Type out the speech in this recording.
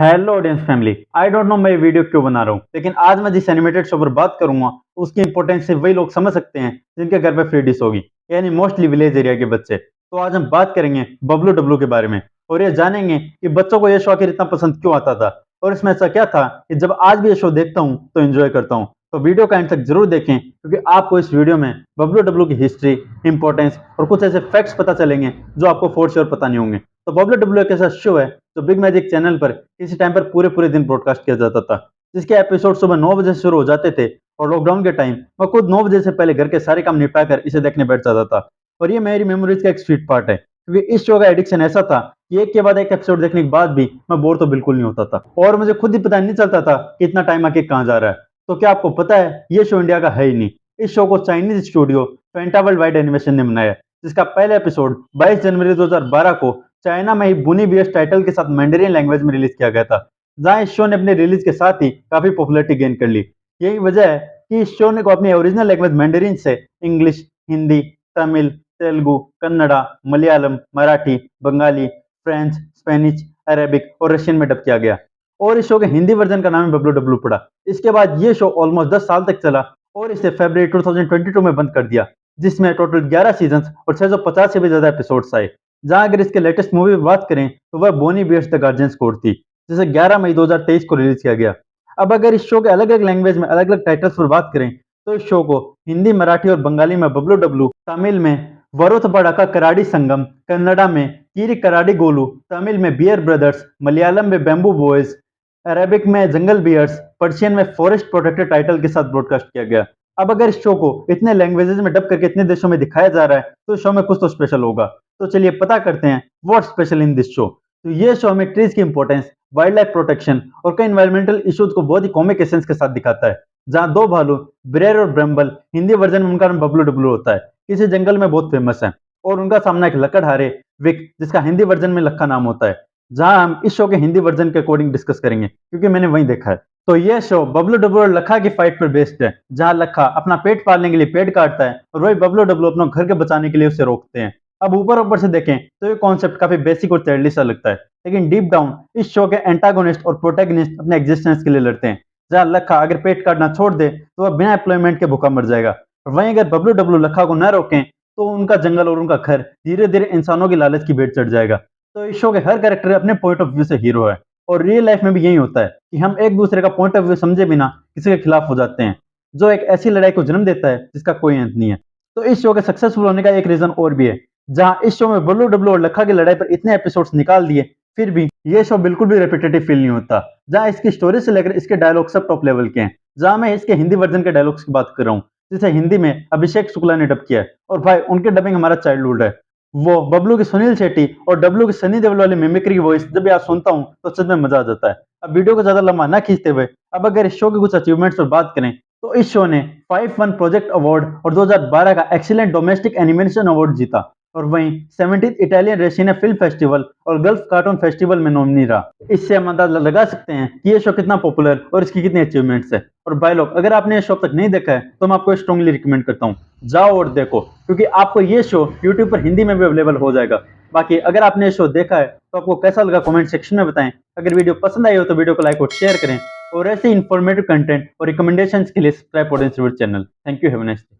Hello audience family. I don't know मैं ये video क्यों बना रहा हूँ, लेकिन आज मैं जिस एनिमेटेड शो पर बात करूंगा उसकी इंपॉर्टेंस सिर्फ वही लोग समझ सकते हैं जिनके घर पे फ्री डिश होगी, यानी मोस्टली विलेज एरिया के बच्चे। तो आज हम बात करेंगे बबलू डब्लू के बारे में और ये जानेंगे कि बच्चों को ये शो आखिर इतना पसंद क्यों आता था और इसमें ऐसा क्या था कि जब आज भी ये शो देखता हूँ तो एंजॉय करता हूँ। तो वीडियो का एंड तक जरूर देखें क्योंकि आपको इस वीडियो में बबलू डब्लू की हिस्ट्री, इंपॉर्टेंस और कुछ ऐसे फैक्ट्स पता चलेंगे जो आपको फॉर श्योर पता नहीं होंगे। तो बबलू डब्लू एक ऐसा शो है जो बिग मैजिक चैनल पर किसी टाइम पर पूरे पूरे दिन ब्रॉडकास्ट किया जाता था, जिसके एपिसोड सुबह 9 बजे से शुरू हो जाते थे और लॉकडाउन के टाइम मैं खुद 9 बजे से पहले घर के सारे काम निपटा कर इसे देखने बैठ जाता था। और ये मेरी मेमोरीज का एक स्वीट पार्ट है क्योंकि इस शो का एडिक्शन ऐसा था कि एक के बाद एक एपिसोड देखने के बाद भी मैं बोर तो बिल्कुल नहीं होता था और मुझे खुद ही पता नहीं चलता था कि इतना टाइम आके कहाँ जा रहा है। तो क्या आपको पता है ये शो इंडिया का है ही नहीं। इस शो को चाइनीज स्टूडियो फेंटा वर्ल्ड वाइड एनिमेशन ने बनाया, जिसका पहला एपिसोड 22 जनवरी 2012 को चाइना में ही बुनी बीएस टाइटल के साथ मैंडरिन लैंग्वेज में रिलीज किया गया था, जहां इस शो ने अपने रिलीज के साथ ही काफी पॉपुलैरिटी गेन कर ली। यही वजह है कि इस शो ने को अपनी ओरिजिनल लैंग्वेज मैंडरिन से English, Hindi, Tamil, Telugu, Kannada, Malayalam, Marathi, Bengali, French, Spanish, Arabic और रशियन में डब किया गया। और इस शो के हिंदी वर्जन का नाम है बबलू डब्लू पड़ा। इसके बाद ये शो ऑलमोस्ट 10 साल तक चला और इसे फरवरी 2022 में बंद कर दिया, जिसमें टोटल 11 सीजन और 650 से भी ज्यादा एपिसोड्स आए। जहां अगर इसके लेटेस्ट मूवी की बात करें तो वह बोनी बियर्स द गार्जियंस कोड थी, जिसे 11 मई 2023 को रिलीज किया गया। अब अगर इस शो के अलग अलग लैंग्वेज में अलग अलग टाइटल्स पर बात करें तो इस शो को हिंदी, मराठी और बंगाली में बबलू डब्लू, तमिल में वरुथ बड़ाका कराडी संगम, कन्नड़ा में कीरी कराडी गोलू, तमिल में बियर ब्रदर्स, मलयालम में बैम्बू बॉयज, अरेबिक में जंगल बियर्स, पर्शियन में फॉरेस्ट प्रोटेक्टर टाइटल के साथ ब्रॉडकास्ट किया गया। अब अगर इस शो को इतने लैंग्वेजेस में डब करके इतने देशों में दिखाया जा रहा है तो शो में कुछ तो स्पेशल होगा। तो चलिए पता करते हैं what special in this show. तो ये शो हमें ट्रीज की इंपॉर्टेंस, वाइल्ड लाइफ प्रोटेक्शन और कई एनवायरमेंटल इश्यूज को बहुत ही कॉमिक एसेंस के साथ दिखाता है। जहां दो भालू ब्रेयर और ब्रम्बल, हिंदी वर्जन में उनका नाम बबलू डब्लू होता है, किसी जंगल में बहुत फेमस है और उनका सामना एक लकड़हारे विक, जिसका हिंदी वर्जन में लखा नाम होता है। जहां हम इस शो के हिंदी वर्जन के अकॉर्डिंग डिस्कस करेंगे क्योंकि मैंने वही देखा है। तो यह शो बबलू डब्लू और लखा की फाइट पर बेस्ड है, जहां लखा अपना पेट पालने के लिए पेड़ काटता है और वही बबलू डब्लू अपना घर के बचाने के लिए उसे रोकते हैं। अब ऊपर ऊपर से देखें तो ये कॉन्सेप्ट काफी बेसिक और चाइल्डिश सा लगता है, लेकिन डीप डाउन इस शो के एंटागोनिस्ट और प्रोटैगनिस्ट अपने एग्जिस्टेंस के लिए लड़ते हैं। जहां लखा अगर पेट काटना छोड़ दे तो वह बिना एम्प्लॉयमेंट के भूखा मर जाएगा, और वहीं अगर बबलू डब्लू लखा को न रोकें तो उनका जंगल और उनका घर धीरे धीरे इंसानों की लालच की भेंट चढ़ जाएगा। तो इस शो के हर कैरेक्टर अपने पॉइंट ऑफ व्यू से हीरो है और रियल लाइफ में भी यही होता है कि हम एक दूसरे का पॉइंट ऑफ व्यू समझे बिना किसी के खिलाफ हो जाते हैं, जो एक ऐसी लड़ाई को जन्म देता है जिसका कोई अंत नहीं है। तो इस शो के सक्सेसफुल होने का एक रीजन और भी है, जहां इस शो में बबलू डब्लू और लखा की लड़ाई पर इतने एपिसोड्स निकाल दिए फिर भी ये शो बिल्कुल भी रेपिटेटिव फील नहीं होता। जहां इसकी स्टोरी से लेकर इसके डायलॉग सब टॉप लेवल के हैं। जहां मैं इसके हिंदी वर्जन के डायलॉग्स की बात कर रहा हूँ, जिसे हिंदी में अभिषेक शुक्ला ने डब किया है और भाई उनके डबिंग हमारा चाइल्डहुड है। वो बबलू की सुनील शेट्टी और डब्लू की सनी देओल वाली मिमिक्री वॉइस जब भी आप सुनता हूँ तो सच में मजा आ जाता है। अब वीडियो को ज्यादा लंबा ना खींचते हुए अब अगर इस शो के कुछ अचीवमेंट्स पर बात करें तो इस शो ने 5 वन प्रोजेक्ट अवार्ड और 2012 का एक्सीलेंट डोमेस्टिक एनिमेशन अवार्ड जीता, और वहीं 17th Italian Raisina film festival और गल्फ कार्टून फेस्टिवल में नॉमिनी रहा। इससे हम अंदाजा लगा सकते हैं कि ये शो कितना पॉपुलर और इसकी कितनी अचीवमेंट्स है। और भाई लोग, अगर आपने ये शो तक नहीं देखा है तो मैं आपको स्ट्रांगली रिकमेंड करता हूँ, जाओ और देखो, क्योंकि आपको ये शो यूट्यूब पर हिंदी में भी अवेलेबल हो जाएगा। बाकी अगर आपने ये शो देखा है तो आपको कैसा लगा कमेंट सेक्शन में बताएं। अगर वीडियो पसंद आई हो तो वीडियो को लाइक और शेयर करें, और ऐसे इंफॉर्मेटिव कंटेंट और रिकमेंडेशंस के लिए subscribe channel. Thank you, have a nice day.